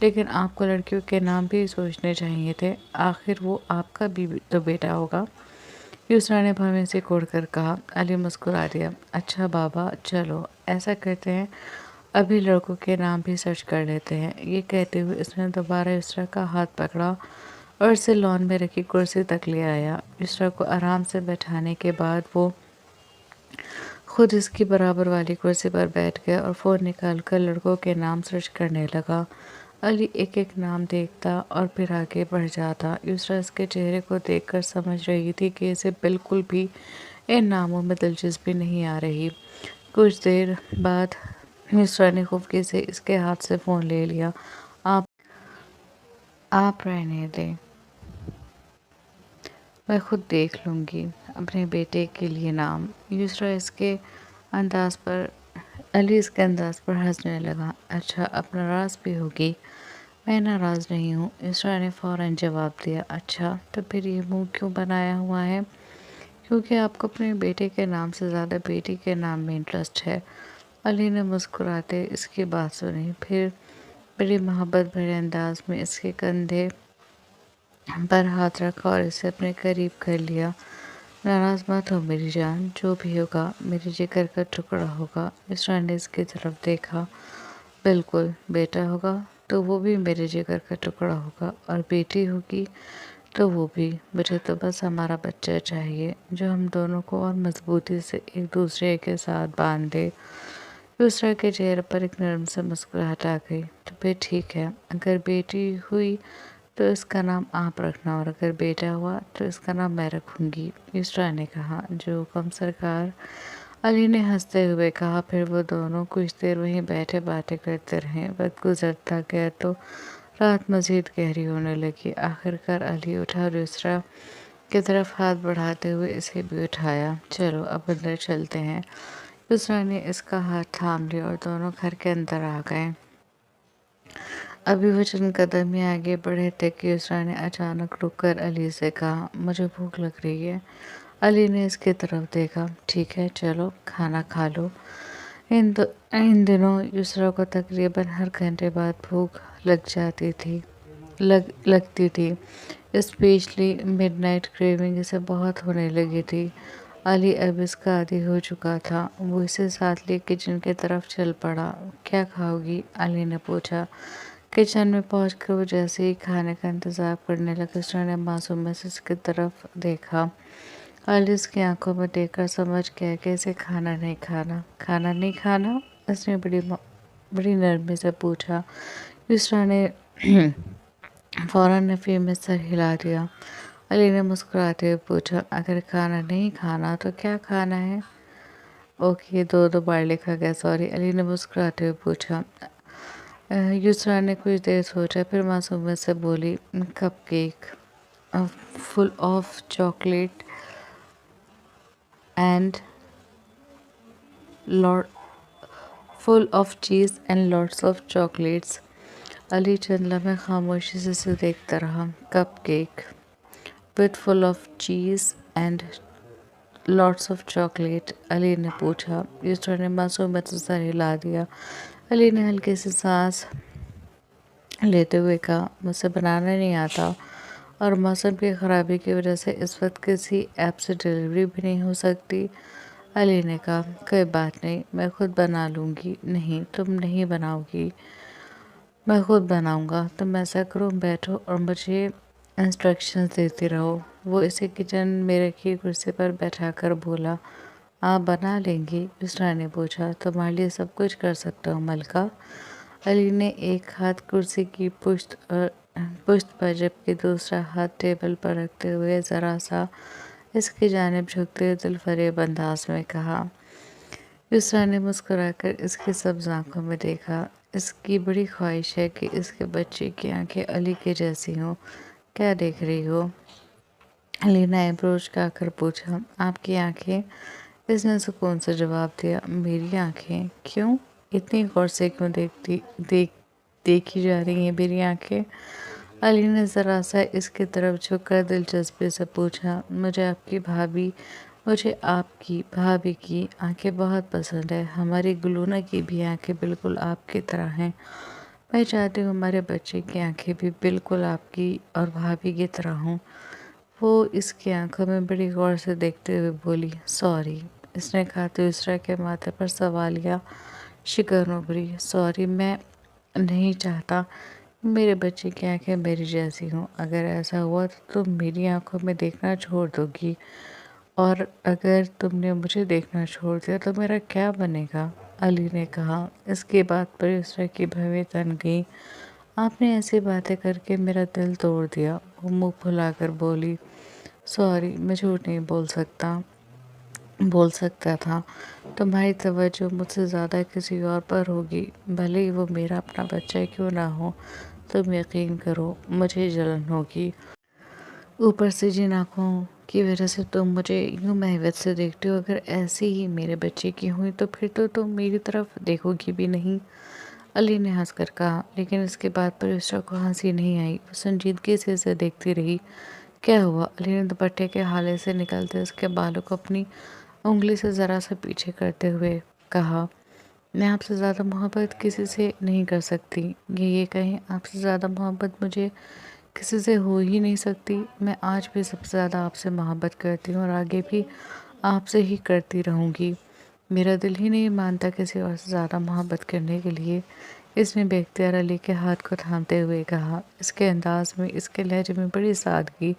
لیکن آپ کو لڑکیوں کے نام بھی سوچنے چاہیے تھے، آخر وہ آپ کا بھی تو بیٹا ہوگا۔ یسرا نے بھویں سے کوڑ کر کہا۔ علی مسکرا دیا۔ اچھا بابا، چلو ایسا کرتے ہیں، ابھی لڑکوں کے نام بھی سرچ کر لیتے ہیں۔ یہ کہتے ہوئے اس نے دوبارہ یسرا کا ہاتھ پکڑا اور اسے لان میں رکھی کرسی تک لے آیا۔ یسرا کو آرام سے بیٹھانے کے بعد وہ خود اس کی برابر والی کرسی پر بیٹھ گیا اور فون نکال کر لڑکوں کے نام سرچ کرنے لگا۔ علی ایک ایک نام دیکھتا اور پھر آگے بڑھ جاتا۔ یسرا اس کے چہرے کو دیکھ کر سمجھ رہی تھی کہ اسے بالکل بھی ان ناموں میں دلچسپی نہیں آ رہی۔ کچھ دیر بعد یسرا نے خفگی سے اس کے ہاتھ سے فون لے لیا۔ آپ رہنے دیں، میں خود دیکھ لوں گی اپنے بیٹے کے لیے نام۔ یسرا علی اس کے انداز پر ہنسنے لگا۔ اچھا، اب ناراض بھی ہوگی؟ میں ناراض نہیں ہوں، یسرا نے فوراً جواب دیا۔ اچھا، تو پھر یہ منہ کیوں بنایا ہوا ہے؟ کیونکہ آپ کو اپنے بیٹے کے نام سے زیادہ بیٹی کے نام میں انٹرسٹ ہے۔ علی نے مسکراتے اس کی بات سنی، پھر بڑی محبت بھرے انداز میں اس کے کندھے پر ہاتھ رکھا اور اسے اپنے قریب کر لیا۔ ناراض مت ہو میری جان، جو بھی ہوگا میرے جگر کا ٹکڑا ہوگا۔ یسرا نے اس کی طرف دیکھا۔ بالکل، بیٹا ہوگا تو وہ بھی میرے جگر کا ٹکڑا ہوگا، اور بیٹی ہوگی تو وہ بھی۔ مجھے تو بس ہمارا بچہ چاہیے جو ہم دونوں کو اور مضبوطی سے ایک دوسرے کے ساتھ باندھ دے۔ یسرا کے چہرے پر ایک نرم سے مسکراہٹ آ گئی۔ تو پھر ٹھیک ہے، اگر بیٹی ہوئی تو اس کا نام آپ رکھنا، اور اگر بیٹا ہوا تو اس کا نام میں رکھوں گی، یسرا نے کہا۔ جو حکم سرکار، علی نے ہنستے ہوئے کہا۔ پھر وہ دونوں کچھ دیر وہیں بیٹھے باتیں کرتے رہے۔ وقت گزرتا گیا تو رات مزید گہری ہونے لگی۔ آخرکار علی اٹھا اور یسرا کی طرف ہاتھ بڑھاتے ہوئے اسے بھی اٹھایا۔ چلو اب اندر چلتے ہیں۔ یسرا نے اس کا ہاتھ تھام لیا اور دونوں گھر کے اندر آ گئے۔ ابھی وہ چند قدم ہی آگے بڑھے تھے کہ یسرا نے اچانک رک کر علی سے کہا، مجھے بھوک لگ رہی ہے۔ علی نے اس کی طرف دیکھا۔ ٹھیک ہے، چلو کھانا کھا لو۔ ان دنوں یسرا کو تقریباً ہر گھنٹے بعد بھوک لگتی تھی، اسپیشلی مڈ نائٹ کریونگ اسے بہت ہونے لگی تھی۔ علی اب اس کا عادی ہو چکا تھا۔ وہ اسے ساتھ لیے کچن کی طرف چل پڑا۔ کیا کھاؤ گی؟ علی نے پوچھا۔ کچن میں پہنچ کر وہ جیسے ہی کھانے کا انتظار کرنے لگا، یسرا نے معصومیت سے اس کی طرف دیکھا۔ علی اس کی آنکھوں میں دیکھ کر سمجھ گیا کہ اسے کھانا نہیں کھانا۔ کھانا نہیں کھانا؟ اس نے بڑی نرمی سے پوچھا۔ یسرا نے فوراً نفی میں سر ہلا دیا۔ علی نے مسکراتے ہوئے پوچھا، اگر کھانا نہیں کھانا تو کیا کھانا ہے؟ اوکے، دو بار لکھا گیا، سوری، علی نے مسکراتے ہوئے پوچھا۔ یسرا نے کچھ دیر سوچا، پھر معصومیت سے بولی، cupcake full of chocolate and full of cheese and lots of chocolates. Ali چند لمحے خاموشی سے اسے دیکھتا رہا۔ Cupcake with full of cheese and lots of chocolate, Ali نے پوچھا۔ یسرا نے معصومیت سے سر ہلا دیا۔ علی نے ہلکی سی سانس لیتے ہوئے کہا، مجھ سے بنانا نہیں آتا، اور موسم کی خرابی کی وجہ سے اس وقت کسی ایپ سے ڈیلیوری بھی نہیں ہو سکتی۔ علی نے کہا، کوئی بات نہیں، میں خود بنا لوں گی۔ نہیں، تم نہیں بناؤ گی، میں خود بناؤں گا۔ تم ایسا کرو، بیٹھو اور مجھے انسٹرکشنز دیتے رہو۔ وہ اسے کچن میں رکھی کرسی پر بیٹھا کر بولا۔ آپ بنا لیں گی؟ یسرا نے پوچھا۔ تمہارے لیے سب کچھ کر سکتا ہوں ملکہ۔ علی نے ایک ہاتھ کرسی کی پشت پر جبکہ دوسرا ہاتھ ٹیبل پر رکھتے ہوئے ذرا سا اس کی جانب جھکتے ہوئے دلفریب انداز میں کہا۔ یسرا نے مسکرا کر اس کی سبز آنکھوں میں دیکھا۔ اس کی بڑی خواہش ہے کہ اس کے بچے کی آنکھیں علی کے جیسی ہوں۔ کیا دیکھ رہی ہو؟ علی نے آئیبرو اچکا کر پوچھا۔ آپ کی آنکھیں؟ اس نے سکون سے جواب دیا۔ میری آنکھیں؟ کیوں؟ اتنی غور سے کیوں دیکھی جا رہی ہیں میری آنکھیں؟ علی نے ذرا سا اس کی طرف جھک کر دلچسپی سے پوچھا۔ مجھے آپ کی بھابھی کی آنکھیں بہت پسند ہے۔ ہماری گلونا کی بھی آنکھیں بالکل آپ کی طرح ہیں۔ میں چاہتی ہوں ہمارے بچے کی آنکھیں بھی بالکل آپ کی اور بھابھی کی طرح ہوں۔ وہ اس کی آنکھوں میں بڑی غور سے دیکھتے ہوئے بولی، سوری۔ اس نے کہا تو اسرا کے ماتھے پر سوالیہ شکن ابھری۔ سوری، میں نہیں چاہتا میرے بچے کی آنکھیں میری جیسی ہوں۔ اگر ایسا ہوا تو تم میری آنکھوں میں دیکھنا چھوڑ دو گی، اور اگر تم نے مجھے دیکھنا چھوڑ دیا تو میرا کیا بنے گا؟ علی نے کہا۔ اس کی بات پر اسرا کی بھویں تن گئی۔ آپ نے ایسی باتیں کر کے میرا دل توڑ دیا۔ وہ منہ پھلا کر بولی، سوری، میں جھوٹ نہیں بول سکتا تھا۔ تمہاری توجہ مجھ سے زیادہ کسی اور پر ہوگی، بھلے ہی وہ میرا اپنا بچہ کیوں نہ ہو۔ تم یقین کرو، مجھے جلن ہوگی۔ اوپر سے جن آنکھوں کی وجہ سے تم مجھے یوں محبت سے دیکھتی ہو، اگر ایسی ہی میرے بچے کی ہوئی تو پھر تو تم میری طرف دیکھو گی بھی نہیں۔ علی نے ہنس کر کہا، لیکن اس کے بعد پر اسرا کو ہنسی نہیں آئی۔ وہ سنجیدگی سے اسے دیکھتی رہی۔ کیا ہوا؟ علی نے دوپٹے کے حالے سے نکلتے اس کے بالوں کو اپنی انگلی سے ذرا سا پیچھے کرتے ہوئے کہا، میں آپ سے زیادہ محبت کسی سے نہیں کر سکتی۔ یہ کہیں آپ سے زیادہ محبت مجھے کسی سے ہو ہی نہیں سکتی۔ میں آج بھی سب سے زیادہ آپ سے محبت کرتی ہوں اور آگے بھی آپ سے ہی کرتی رہوں گی۔ میرا دل ہی نہیں مانتا کسی اور سے زیادہ محبت کرنے کے لیے۔ اس نے بے اختیار علی کے ہاتھ کو تھامتے ہوئے کہا۔ اس کے انداز میں، اس کے لہجے میں بڑی سادگی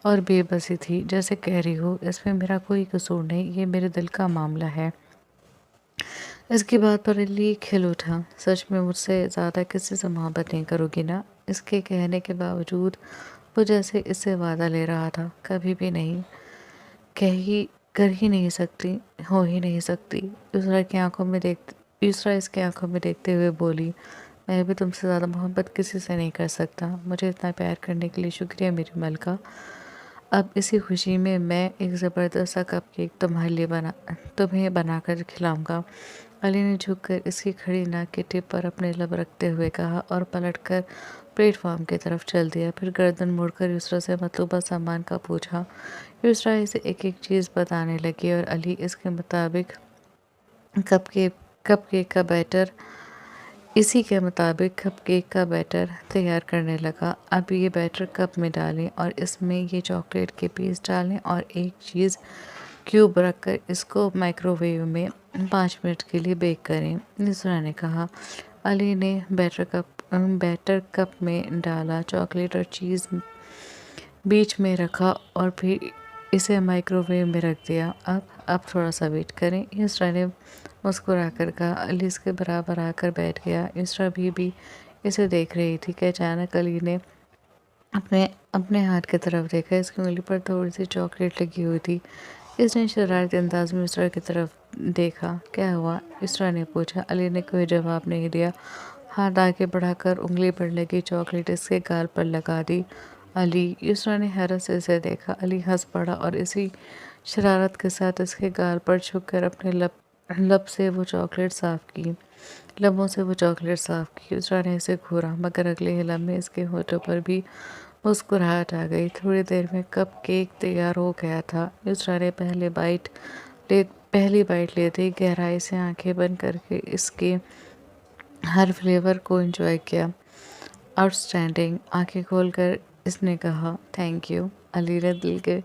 اور بے بسی تھی۔ جیسے کہہ رہی ہو، اس میں میرا کوئی قصور نہیں، یہ میرے دل کا معاملہ ہے۔ اس کی بات پر علی کھل اٹھا۔ سچ میں مجھ سے زیادہ کسی سے محبت نہیں کرو گی نا؟ اس کے کہنے کے باوجود وہ جیسے اس سے وعدہ لے رہا تھا، کبھی بھی نہیں، کر ہی نہیں سکتی، ہو ہی نہیں سکتی۔ اسرا اس کی آنکھوں میں دیکھتے ہوئے بولی، میں بھی تم سے زیادہ محبت کسی سے نہیں کر سکتا۔ مجھے اتنا پیار کرنے کے لیے شکریہ میری ملکہ۔ اب اسی خوشی میں ایک زبردست سا کپ کیک تمہیں بنا کر کھلاؤں گا۔ علی نے جھک کر اس کی کھڑی ناک کے ٹپ پر اپنے لب رکھتے ہوئے کہا اور پلٹ کر پلیٹ فارم کی طرف چل دیا۔ پھر گردن موڑ کر یسرا سے مطلوبہ سامان کا پوچھا۔ یسرا اسے ایک ایک چیز بتانے لگی اور علی اسی کے مطابق کپ کیک کا بیٹر تیار کرنے لگا۔ اب یہ بیٹر کپ میں ڈالیں اور اس میں یہ چاکلیٹ کے پیس ڈالیں اور ایک چیز کیوب رکھ کر اس کو مائکرو ویو میں 5 منٹ کے لیے بیک کریں، یسرا نے کہا۔ علی نے بیٹر کپ میں ڈالا، چاکلیٹ اور چیز بیچ میں رکھا اور پھر اسے مائکرو ویو میں رکھ دیا۔ اب تھوڑا سا ویٹ کریں، یسرا نے مسکرا کر کہا۔ علی اس کے برابر آ کر بیٹھ گیا۔ یسرا بھی اسے دیکھ رہی تھی کہ اچانک علی نے اپنے ہاتھ کی طرف دیکھا۔ اس کی انگلی پر تھوڑی سی چاکلیٹ لگی ہوئی تھی۔ اس نے شرارتی انداز میں یسرا کی طرف دیکھا۔ کیا ہوا؟ یسرا نے پوچھا۔ علی نے کوئی جواب نہیں دیا۔ ہاتھ آگے بڑھا کر انگلی پر لگی چاکلیٹ اس کے گال پر لگا دی۔ علی! یسرا نے حیرت سے اسے دیکھا۔ علی ہنس پڑا اور اسی شرارت کے ساتھ اس کے گال پر جھک کر اپنے لبوں سے وہ چاکلیٹ صاف کی۔ یسرا نے اسے گھورا، مگر اگلے ہی لمحے اس کے ہونٹوں پر بھی مسکراہٹ آ گئی۔ تھوڑی دیر میں کپ کیک تیار ہو گیا تھا۔ یسرا نے پہلی بائٹ لیتے ہی گہرائی سے آنکھیں بند کر کے اس کے ہر فلیور کو انجوائے کیا۔ Out standing! آنکھیں کھول کر اس نے کہا، تھینک یو۔ علی نے دل کے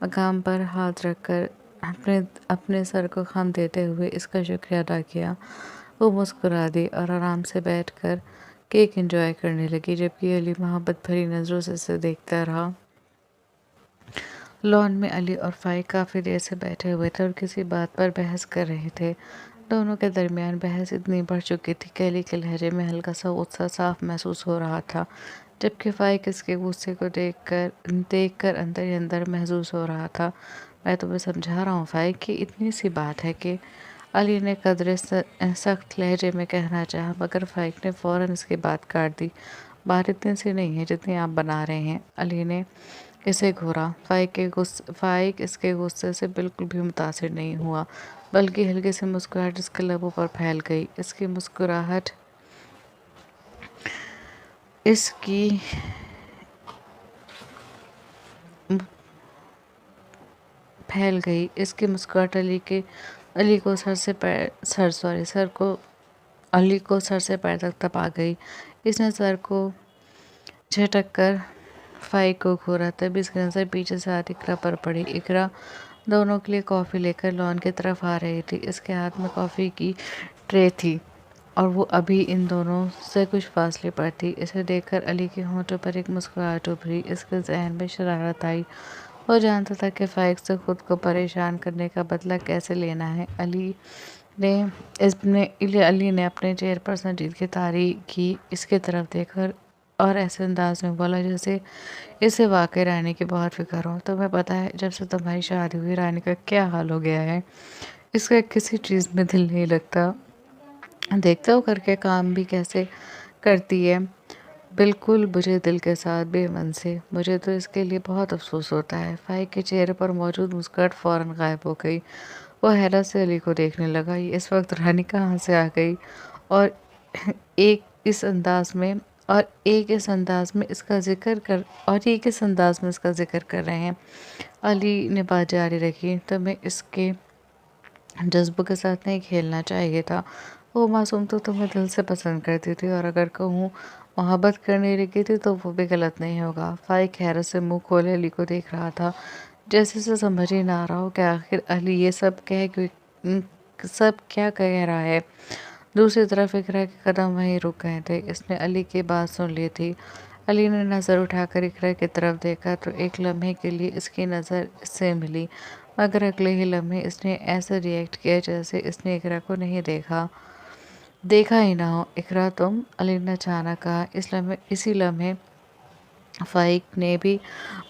مقام پر ہاتھ رکھ کر اپنے سر کو خم دیتے ہوئے اس کا شکریہ ادا کیا۔ وہ مسکرا دی اور آرام سے بیٹھ کر کیک انجوائے کرنے لگی، جبکہ علی محبت بھری نظروں سے اسے دیکھتا رہا۔ لان میں علی اور فائق کافی دیر سے بیٹھے ہوئے تھے اور کسی بات پر بحث کر رہے تھے۔ دونوں کے درمیان بحث اتنی بڑھ چکی تھی کہ علی کے لہجے میں ہلکا سا غصہ صاف محسوس ہو رہا تھا، جبکہ فائق اس کے غصے کو دیکھ کر اندر ہی اندر محظوظ ہو رہا تھا۔ میں تمہیں سمجھا رہا ہوں فائق کہ اتنی سی بات ہے کہ علی نے قدرے سخت لہجے میں کہنا چاہا، مگر فائق نے فوراً اس کی بات کاٹ دی۔ بات اتنی سی نہیں ہے جتنی آپ بنا رہے ہیں۔ علی نے اسے گھورا۔ فائق اس کے غصے سے بالکل بھی متاثر نہیں ہوا، بلکہ ہلکی سی مسکراہٹ اس کے لبوں پر پھیل گئی۔ اس کی مسکراہٹ علی کو سر سے پیر تک تپا گئی۔ اس نے سر کو جھٹک کر فائق کو گھورا، تبھی اس کی نظر پیچھے سے آتی اقرا پر پڑی۔ اقرا دونوں کے لیے کافی لے کر لان کی طرف آ رہی تھی۔ اس کے ہاتھ میں کافی کی ٹرے تھی اور وہ ابھی ان دونوں سے کچھ فاصلے پر تھی۔ اسے دیکھ کر علی کے ہونٹوں پر ایک مسکراہٹ ابھری۔ اس کے ذہن میں شرارت آئی۔ وہ جانتا تھا کہ فائق سے خود کو پریشان کرنے کا بدلہ کیسے لینا ہے۔ علی نے اپنے چہرے پر سنجیدگی طاری کی، اس کی طرف دیکھا اور ایسے انداز میں بولا جیسے اسے واقعی رانی کی بہت فکر ہو۔ تمہیں پتہ ہے جب سے تمہاری شادی ہوئی رانی کا کیا حال ہو گیا ہے؟ اس کا کسی چیز میں دل نہیں لگتا، دیکھتے ہو کر کے کام بھی کیسے کرتی ہے، بالکل بجھے دل کے ساتھ بے من سے۔ مجھے تو اس کے لیے بہت افسوس ہوتا ہے۔ فائق کے چہرے پر موجود مسکراہٹ فوراً غائب ہو گئی۔ وہ حیرت سے علی کو دیکھنے لگا، یہ اس وقت رانی کہاں سے آ گئی اور ایک اس انداز میں اس کا ذکر کر رہے ہیں۔ علی نے بات جاری رکھی، تمہیں اس کے جذبوں کے ساتھ نہیں کھیلنا چاہیے تھا۔ وہ معصوم تو تمہیں دل سے پسند کرتی تھی، اور اگر کہوں محبت کرنے لگی تھی تو وہ بھی غلط نہیں ہوگا۔ فائق حیرت سے منہ کھولے علی کو دیکھ رہا تھا، جیسے اسے سمجھ ہی نہ آ رہا ہو کہ آخر علی یہ سب کیا کہہ رہا ہے۔ دوسری طرف اقرا کے قدم وہیں رک گئے تھے۔ اس نے علی کی بات سن لی تھی۔ علی نے نظر اٹھا کر اقرا کی طرف دیکھا تو ایک لمحے کے لیے اس کی نظر اس سے ملی، مگر اگلے ہی لمحے اس نے ایسے ری ایکٹ کیا جیسے اس نے اقرا کو نہیں دیکھا ہی نہ ہو۔ اقرا تم، علی نے اچانک کہا۔ اسی لمحے فائق نے بھی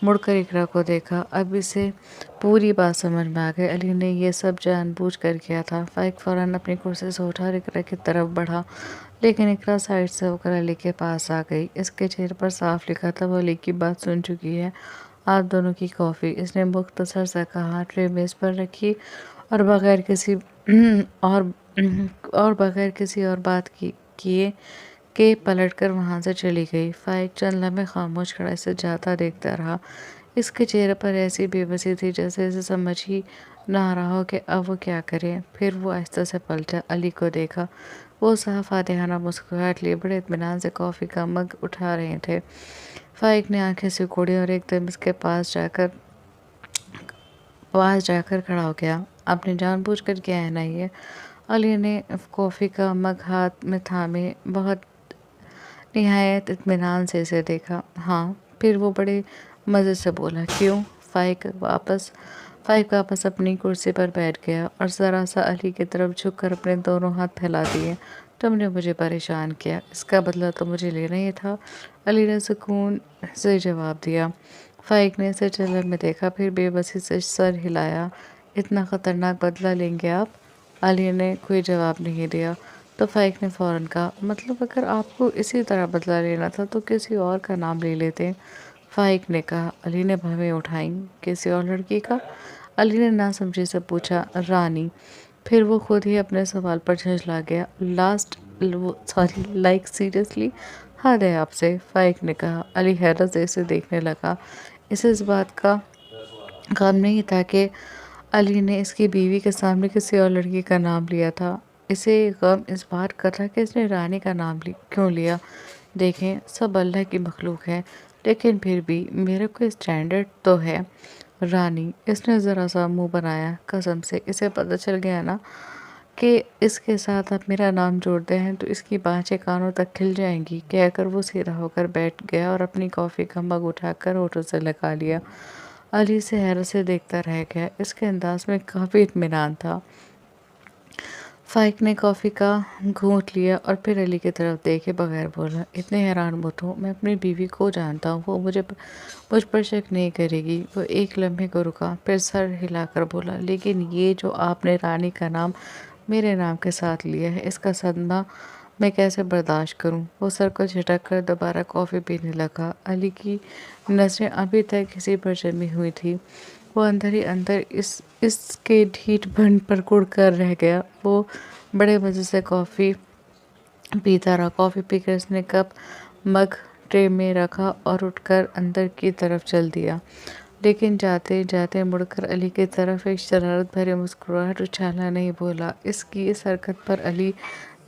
مڑ کر اقرا کو دیکھا۔ اب اسے پوری بات سمجھ میں آ گئی، علی نے یہ سب جان بوجھ کر کیا تھا۔ فائق فوراً اپنی کرسی سے اٹھا اور اقرا کی طرف بڑھا، لیکن اقرا سائیڈ سے ہو کر علی کے پاس آ گئی۔ اس کے چہرے پر صاف لکھا تھا وہ علی کی بات سن چکی ہے۔ آپ دونوں کی کافی، اس نے مختصر سا کہا، ٹرے میز پر رکھی اور بغیر کسی اور بات کیے کہ پلٹ کر وہاں سے چلی گئی۔ فائق چند لمحے خاموش کھڑا اسے جاتا دیکھتا رہا۔ اس کے چہرے پر ایسی بے بسی تھی جیسے اسے سمجھ ہی نہ آ رہا ہو کہ اب وہ کیا کرے۔ پھر وہ آہستہ سے پلٹا، علی کو دیکھا۔ وہ صاف فاتحانہ مسکراہٹ لیے بڑے اطمینان سے کافی کا مگ اٹھا رہے تھے۔ فائق نے آنکھیں سکوڑی اور ایک دم اس کے پاس جا کر کھڑا ہو گیا۔ آپ نے جان بوجھ کر کیا ہے نا یہ؟ علی نے کافی کا مگ ہاتھ میں تھامے بہت نہایت اطمینان سے اسے دیکھا۔ ہاں۔ پھر وہ بڑے مزے سے بولا، کیوں؟ فائق واپس اپنی کرسی پر بیٹھ گیا اور ذرا سا علی کی طرف جھک کر اپنے دونوں ہاتھ پھیلا دیے۔ تم نے مجھے پریشان کیا، اس کا بدلہ تو مجھے لینا ہی تھا، علی نے سکون سے جواب دیا۔ فائق نے اسے چلن میں دیکھا، پھر بے بسی سے سر ہلایا۔ اتنا خطرناک بدلہ لیں گے آپ؟ علی نے کوئی جواب نہیں دیا تو فائق نے فوراً کہا، مطلب اگر آپ کو اسی طرح بدلہ لینا تھا تو کسی اور کا نام لے لیتے۔ فائق نے کہا۔ علی نے بھویں اٹھائیں، کسی اور لڑکی کا؟ علی نے ناسمجھی سے پوچھا، رانی۔ پھر وہ خود ہی اپنے سوال پر جھنجلا گیا۔ Like seriously? حد ہے آپ سے، فائق نے کہا۔ علی حیرت سے اسے دیکھنے لگا۔ اسے اس بات کا غم نہیں تھا کہ علی نے اس کی بیوی کے سامنے کسی اور لڑکی کا نام لیا تھا، اسے غم اس بات کا تھا کہ اس نے رانی کا نام کیوں لیا۔ دیکھیں، سب اللہ کی مخلوق ہے، لیکن پھر بھی میرے کوئی اسٹینڈرڈ تو ہے۔ رانی، اس نے ذرا سا منہ بنایا، قسم سے اسے پتہ چل گیا نا کہ اس کے ساتھ آپ میرا نام جوڑتے ہیں تو اس کی بانچیں کانوں تک کھل جائیں گی، کہہ کر وہ سیدھا ہو کر بیٹھ گیا اور اپنی کافی کا مگ اٹھا کر ہونٹوں سے لگا لیا۔ علی سے حیرت سے دیکھتا رہ گیا، اس کے انداز میں کافی اطمینان تھا۔ فائق نے کافی کا گھونٹ لیا اور پھر علی کی طرف دیکھے بغیر بولا، اتنے حیران مت ہو، میں اپنی بیوی کو جانتا ہوں، وہ مجھ پر شک نہیں کرے گی۔ وہ ایک لمحے کو رکا، پھر سر ہلا کر بولا، لیکن یہ جو آپ نے رانی کا نام میرے نام کے ساتھ لیا ہے، اس کا صدمہ میں کیسے برداشت کروں؟ وہ سر کو جھٹک کر دوبارہ کافی پینے لگا۔ علی کی نظریں ابھی تک اسی پر جمی ہوئی تھی۔ وہ اندر ہی اندر اس کے ڈھیٹ بن پر کڑ کر رہ گیا۔ وہ بڑے مزے سے کافی پیتا رہا۔ کافی پی کر اس نے کپ مگ ٹرے میں رکھا اور اٹھ کر اندر کی طرف چل دیا، لیکن جاتے جاتے مڑ کر علی کی طرف ایک شرارت بھری مسکراہٹ اچھالا نہیں بولا۔ اس کی اس حرکت پر علی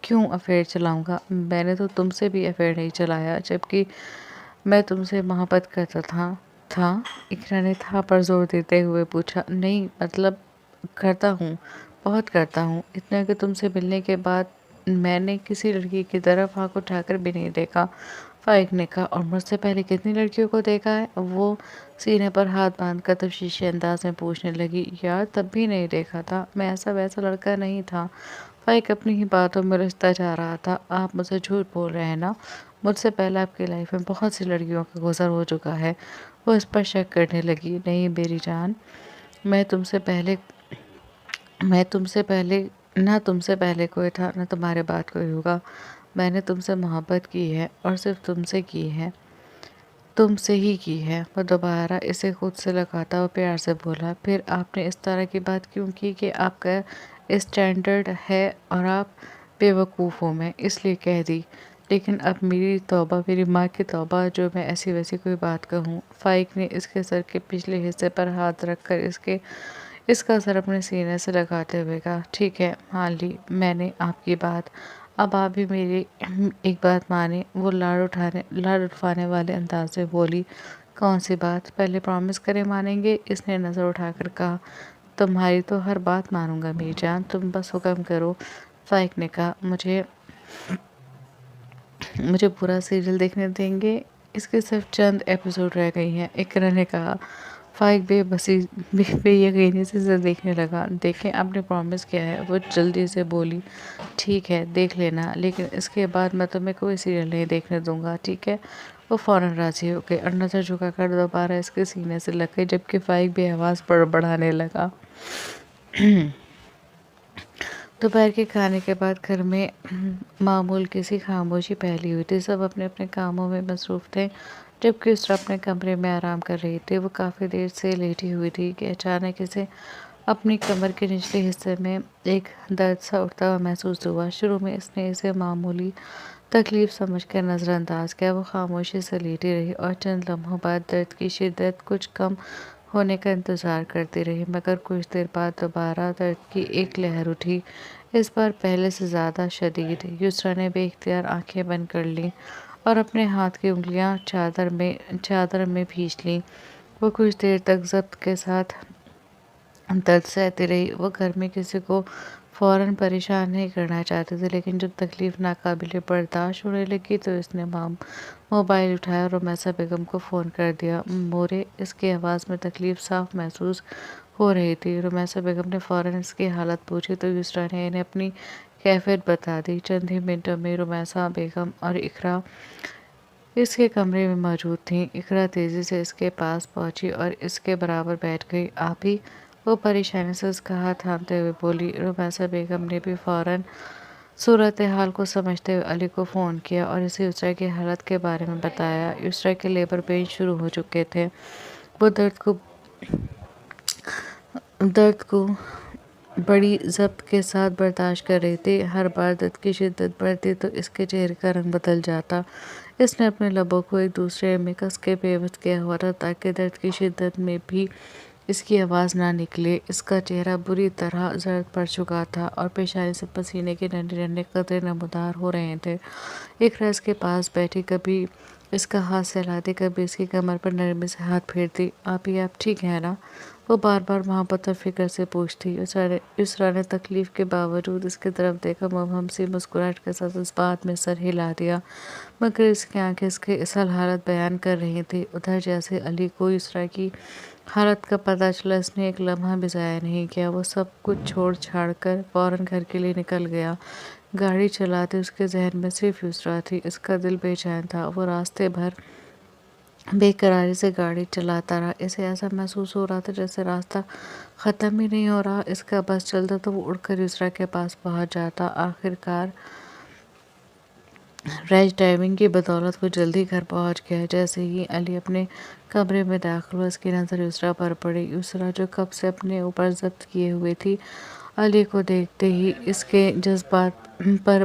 کیوں افیئر چلاؤں گا؟ میں نے تو تم سے بھی افیئر نہیں چلایا، جبکہ میں تم سے محبت کرتا تھا؟ اقرا نے تھا پر زور دیتے ہوئے پوچھا۔ نہیں، مطلب کرتا ہوں، بہت کرتا ہوں، اتنا کہ تم سے ملنے کے بعد میں نے کسی لڑکی کی طرف آنکھ اٹھا کر بھی نہیں دیکھا، فائق نے کہا۔ اور مجھ سے پہلے کتنی لڑکیوں کو دیکھا ہے؟ وہ سینے پر ہاتھ باندھ کر تشویشی انداز میں پوچھنے لگی۔ یار تب بھی نہیں دیکھا تھا، میں ایسا ویسا لڑکا نہیں تھا۔ فائق اپنی ہی باتوں میں الجھتا جا رہا تھا۔ آپ مجھ سے جھوٹ بول رہے ہیں نا؟ مجھ سے پہلے آپ کی لائف میں بہت سی لڑکیوں کا گزر ہو چکا ہے۔ وہ اس پر شک کرنے لگی۔ نہیں میری جان، میں تم سے پہلے نہ تم سے پہلے کوئی تھا، نہ تمہارے بعد کوئی ہوگا۔ میں نے تم سے محبت کی ہے اور صرف تم سے کی ہے، تم سے ہی کی ہے۔ وہ دوبارہ اسے خود سے لگاتا وہ پیار سے بولا۔ پھر آپ نے اس طرح کی بات کیوں کی کہ آپ کا اسٹینڈرڈ ہے اور آپ بے وقوف ہو؟ میں اس لیے کہہ دی، لیکن اب میری توبہ، میری ماں کی توبہ جو میں ایسی ویسی کوئی بات کہوں۔ فائق نے اس کے سر کے پچھلے حصے پر ہاتھ رکھ کر اس کا سر اپنے سینے سے لگاتے ہوئے کہا۔ ٹھیک ہے، مان لی میں نے آپ کی بات، اب آپ بھی میری ایک بات مانیں۔ وہ لاڈ اٹھانے والے انداز میں بولی۔ کون سی بات؟ پہلے پرومس کریں مانیں گے؟ اس نے نظر اٹھا کر کہا۔ تمہاری تو ہر بات مانوں گا میری جان، تم بس حکم کرو۔ فائق نے کہا۔ مجھے پورا سیریل دیکھنے دیں گے؟ اس کے صرف چند ایپیسوڈ رہ گئی ہیں، اقرا نے کہا۔ فائق بے یقینی سے اسے دیکھنے لگا۔ دیکھیں، آپ نے پرومس کیا ہے، وہ جلدی سے بولی۔ ٹھیک ہے، دیکھ لینا، لیکن اس کے بعد میں تمہیں کوئی سیریل نہیں دیکھنے دوں گا، ٹھیک ہے؟ وہ فوراً راضی ہو گئی اور نظر جھکا کر دوبارہ اس کے سینے سے لگ گئی، جبکہ فائق بھی آواز بڑھانے لگا۔ دوپہر کے کھانے کے بعد گھر میں معمول کسی خاموشی پھیلی ہوئی تھی۔ سب اپنے اپنے کاموں میں مصروف تھے، جبکہ اسرا اپنے کمرے میں آرام کر رہی تھی۔ وہ کافی دیر سے لیٹی ہوئی تھی کہ اچانک اسے اپنی کمر کے نچلے حصے میں ایک درد سا اٹھتا ہوا محسوس ہوا۔ شروع میں اس نے اسے معمولی تکلیف سمجھ کر نظر انداز کیا۔ وہ خاموشی سے لیٹی رہی اور چند لمحوں بعد درد کی شدت کچھ کم ہونے کا انتظار کرتی رہی، مگر کچھ دیر بعد دوبارہ درد کی ایک لہر اٹھی، اس بار پہلے سے زیادہ شدید۔ یسریٰ نے بے اختیار آنکھیں بند کر لیں اور اپنے ہاتھ کی انگلیاں چادر میں بھیج لیں۔ وہ کچھ دیر تک ضبط کے ساتھ درد سہتی رہی۔ وہ گھر میں کسی کو فوراً پریشان نہیں کرنا چاہتی تھی، لیکن جب تکلیف ناقابل برداشت ہونے لگی تو اس نے موبائل اٹھایا اور رمیسا بیگم کو فون کر دیا۔ مورے، اس کی آواز میں تکلیف صاف محسوس ہو رہی تھی۔ رمیسا بیگم نے فوراً اس کی حالت پوچھی تو یسریٰ نے انہیں اپنی کیفیت بتا دی۔ چند ہی منٹوں میں رمیسا بیگم اور اقرا اس کے کمرے میں موجود تھیں۔ اقرا تیزی سے اس کے پاس پہنچی اور اس کے برابر بیٹھ گئی۔ آپ ہی؟ وہ پریشانی سے اس کا ہاتھ تھامتے ہوئے بولی۔ رمیسا بیگم نے بھی فوراً صورتحال کو سمجھتے ہوئے علی کو فون کیا اور اسے یسریٰ کی حالت کے بارے میں بتایا۔ یسریٰ کے لیبر پین شروع ہو چکے تھے۔ وہ درد کو بڑی ضبط کے ساتھ برداشت کر رہی تھی۔ ہر بار درد کی شدت بڑھتی تو اس کے چہرے کا رنگ بدل جاتا۔ اس نے اپنے لبوں کو ایک دوسرے میں کس کے پیوست کیا ہوا تھا تاکہ درد کی شدت میں بھی اس کی آواز نہ نکلے۔ اس کا چہرہ بری طرح زرد پڑ چکا تھا اور پیشانی سے پسینے کے ننھے ننھے قطرے نمودار ہو رہے تھے۔ اقرا اس کے پاس بیٹھی کبھی اس کا ہاتھ سہلاتی، کبھی اس کی کمر پر نرمی سے ہاتھ پھیرتی۔ آپ ٹھیک ہیں نا؟ وہ بار بار محبت اور فکر سے پوچھتی۔ یسریٰ نے تکلیف کے باوجود اس کی طرف دیکھا، مبہم سی مسکراہٹ کے ساتھ اس بات میں سر ہلا دیا، مگر اس کی آنکھیں اس کی اصل حالت بیان کر رہی تھیں۔ ادھر جیسے علی کو یسریٰ کی حالت کا پتہ چلا، اس نے ایک لمحہ بھی ضائع نہیں کیا۔ وہ سب کچھ چھوڑ چھاڑ کر فوراً گھر کے لیے نکل گیا۔ گاڑی چلاتے اس کے ذہن میں صرف یسریٰ تھی۔ اس کا دل بے چین تھا۔ وہ راستے بھر بے قراری سے گاڑی چلاتا رہا۔ اسے ایسا محسوس ہو رہا تھا جیسے راستہ ختم ہی نہیں ہو رہا۔ اس کا بس چلتا تو وہ اڑ کر یسریٰ کے پاس پہنچ جاتا۔ آخرکار ریش ڈرائیونگ کی بدولت وہ جلدی گھر پہنچ گیا۔ جیسے ہی علی اپنے کمرے میں داخل ہوا، اس کی نظر یسریٰ پر پڑی۔ یسریٰ جو کب سے اپنے اوپر ضبط کیے ہوئے تھی، علی کو دیکھتے ہی اس کے جذبات پر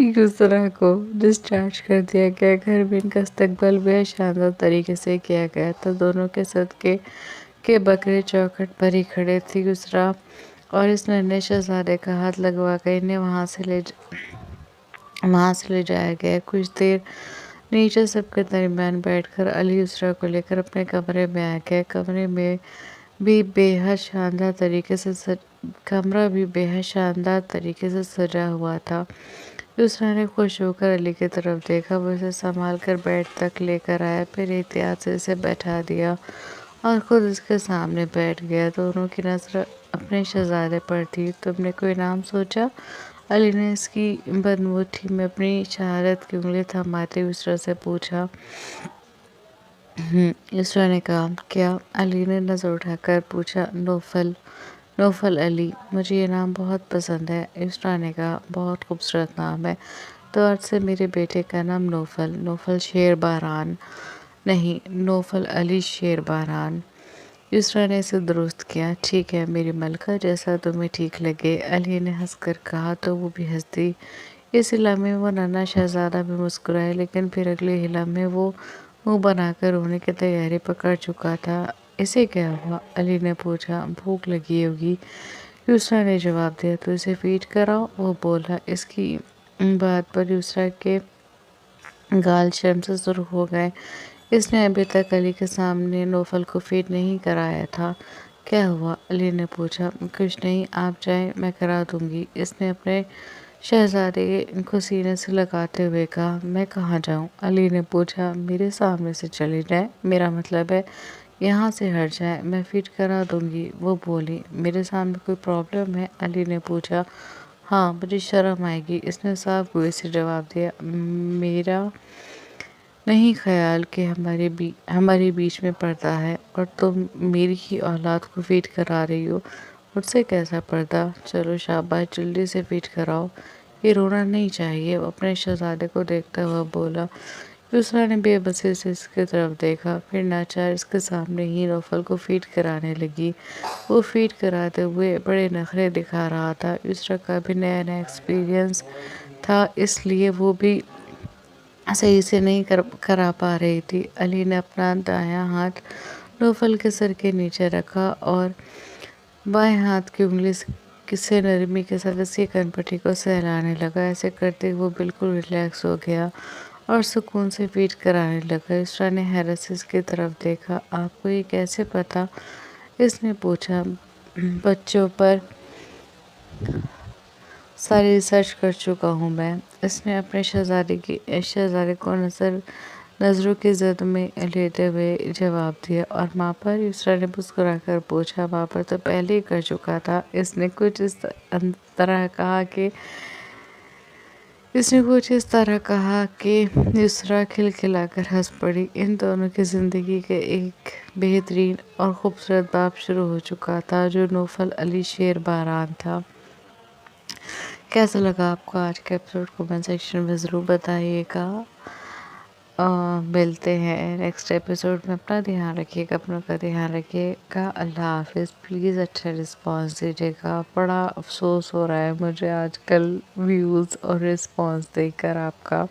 یسرا کو ڈسچارج کر دیا گیا۔ گھر میں ان کا استقبال بے شاندار طریقے سے کیا گیا تھا۔ دونوں کے صدقے کے بکرے چوکھٹ پر ہی کھڑے تھے۔ یسرا اور اس ننھے شہزادے کا ہاتھ لگوا کر انہیں وہاں سے لے جایا گیا۔ کچھ دیر نیچے سب کے درمیان بیٹھ کر علی یسرا کو لے کر اپنے کمرے میں آ گیا۔ کمرہ بھی بے حد شاندار طریقے سے سجا ہوا تھا۔ یسرا نے خوش ہو کر علی کی طرف دیکھا۔ وہ اسے سنبھال کر بیڈ تک لے کر آیا، پھر احتیاط سے اسے بٹھا دیا اور خود اس کے سامنے بیٹھ گیا۔ دونوں کی نظر اپنے شہزادے پر تھی۔ تم نے کوئی نام سوچا؟ علی نے اس کی بند مٹھی میں اپنی شہادت کی انگلی تھماتے ہوئے یسرا سے پوچھا۔ یسرا نے کہا، کیا؟ علی نے نظر اٹھا کر پوچھا۔ نوفل علی، مجھے یہ نام بہت پسند ہے۔ یسرا نے کہا، بہت خوبصورت نام ہے۔ تو آج سے میرے بیٹے کا نام نوفل شیر باران نہیں، نوفل علی شیر باران۔ یسرا نے اسے درست کیا۔ ٹھیک ہے میری ملکہ، جیسا تمہیں ٹھیک لگے۔ علی نے ہنس کر کہا تو وہ بھی ہنس دی۔ اس لمحے وہ ننھا شہزادہ بھی مسکرایا، لیکن پھر اگلے ہی لمحے وہ منہ بنا کر رونے کی تیاری پکڑ چکا تھا۔ اسے کیا ہوا؟ علی نے پوچھا۔ بھوک لگی ہوگی، یسرا نے جواب دیا، تو اسے فیڈ کراؤ، وہ بولا۔ اس کی بات پر یسرا کے گال شرم سے سرخ ہو گئے۔ اس نے ابھی تک علی کے سامنے نوفل کو فیڈ نہیں کرایا تھا۔ کیا ہوا؟ علی نے پوچھا۔ کچھ نہیں، آپ جائیں، میں کرا دوں گی۔ اس نے اپنے شہزادے کو سینے سے لگاتے ہوئے کہا۔ میں کہاں جاؤں؟ علی نے پوچھا۔ میرے سامنے سے چلی جائیں، میرا مطلب ہے یہاں سے ہٹ جائیں، میں فیڈ کرا دوں گی، وہ بولی۔ میرے سامنے کوئی پرابلم ہے؟ علی نے پوچھا۔ ہاں، مجھے شرم آئے گی، اس نے صاف گوئی سے جواب دیا۔ میرا نہیں خیال کہ ہمارے بیچ میں پردہ ہے، اور تم میری ہی اولاد کو فیڈ کرا رہی ہو، مجھ سے کیسا پردہ؟ چلو شاباش، جلدی سے فیڈ کراؤ، یہ رونا نہیں چاہیے، وہ اپنے شہزادے کو دیکھتا ہوا بولا۔ یسرا نے بے بسی سے اس کی طرف دیکھا، پھر ناچار اس کے سامنے ہی نوفل کو فیڈ کرانے لگی۔ وہ فیڈ کراتے ہوئے بڑے نخرے دکھا رہا تھا۔ یسرا کا بھی نیا ایکسپیرئنس تھا، اس لیے وہ بھی صحیح سے نہیں کرا پا رہی تھی۔ علی نے اپنا دایاں ہاتھ نوفل کے سر کے نیچے رکھا اور بائیں ہاتھ کی انگلی سے نرمی کے ساتھ اس کی کن پٹی کو سہلانے لگا۔ ایسے کرتے وہ بالکل ریلیکس ہو گیا اور سکون سے فیڈ کرانے لگا۔ یسرا نے حیرت سے اس کی طرف دیکھا۔ آپ کو یہ کیسے پتا؟ اس نے پوچھا۔ بچوں پر ساری ریسرچ کر چکا ہوں میں، اس نے اپنے شہزادے کو نظروں کی زد میں لیتے ہوئے جواب دیا۔ اور ماں پر؟ یسرا نے مسکرا کر پوچھا۔ ماں پر تو پہلے ہی کر چکا تھا، اس نے کچھ اس طرح کہا کہ یسرا کھلکھلا کر ہنس پڑی۔ ان دونوں کی زندگی کا ایک بہترین اور خوبصورت باب شروع ہو چکا تھا، جو نوفل علی شیر باران تھا۔ کیسا لگا آپ کو آج کا ایپیسوڈ؟ کمنٹ سیکشن میں ضرور بتائیے گا۔ ملتے ہیں نیکسٹ ایپیسوڈ میں۔ اپنا دھیان رکھیے گا، اپنوں کا دھیان رکھیے گا۔ اللہ حافظ۔ پلیز اچھا رسپانس دیجیے گا۔ بڑا افسوس ہو رہا ہے مجھے آج کل ویوز اور رسپانس دیکھ کر آپ کا۔